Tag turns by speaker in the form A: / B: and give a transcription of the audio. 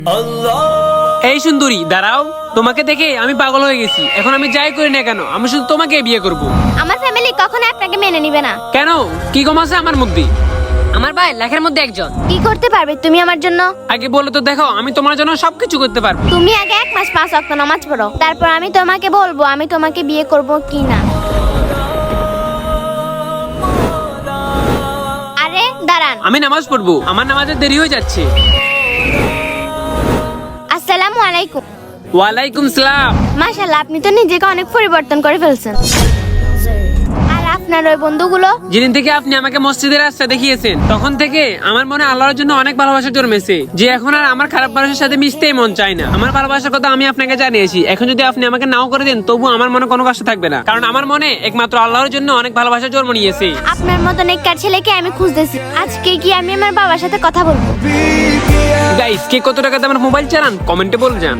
A: এই সুন্দরী দাঁড়াও, তোমাকে দেখে আমি পাগল হয়ে গেছি। এখন আমি যাই করি না কেন, আমি শুধু তোমাকে বিয়ে করব।
B: আমার ফ্যামিলি কখনো আপনাকে মেনে নিবে না।
A: কেন, কি কম আছে আমার মধ্যে?
C: আমার ভাই লাখের মধ্যে একজন।
B: কি করতে পারবে তুমি আমার জন্য?
A: আগে বলো তো, দেখো আমি তোমার জন্য সবকিছু করতে পারবো।
B: তুমি আগে 1 মাস 5 ওয়াক্ত নামাজ পড়ো, তারপর আমি তোমাকে বলবো আমি তোমাকে বিয়ে করব কি না। আরে দাঁড়ান।
A: আমি নামাজ পড়বো, আমার নামাজের দেরি হয়ে যাচ্ছে।
B: আসসালামু আলাইকুম।
A: ওয়ালাইকুম সালাম।
B: মাশাআল্লাহ, আপনি তো নিজেকে অনেক পরিবর্তন করে ফেলছেন। আর আপনার ওই বন্ধুগুলো?
A: যেদিন থেকে আপনি আমাকে মসজিদের রাস্তা দেখিয়েছেন, তখন থেকে আমার মনে আল্লাহর জন্য অনেক ভালোবাসা জন্মেছে, যে এখন আর আমার খারাপ মানুষের সাথে মিশতেই মন চায় না। আমার ভালোবাসার কথা আমি আপনাকে জানিয়েছি, এখন যদি আপনি আমাকে নাও করে দেন, তবু আমার মনে কোনো কষ্ট থাকবে না, কারণ আমার মনে একমাত্র আল্লাহর জন্য অনেক ভালোবাসা জন্ম নিয়েছে।
B: আপনার মতো নেককার ছেলেকে আমি খুঁজতেছি। আজকে কি আমি আমার বাবার সাথে কথা বলবো?
A: গাইস, কে কত টাকা দামের মোবাইল চালান কমেন্টে বলে যান।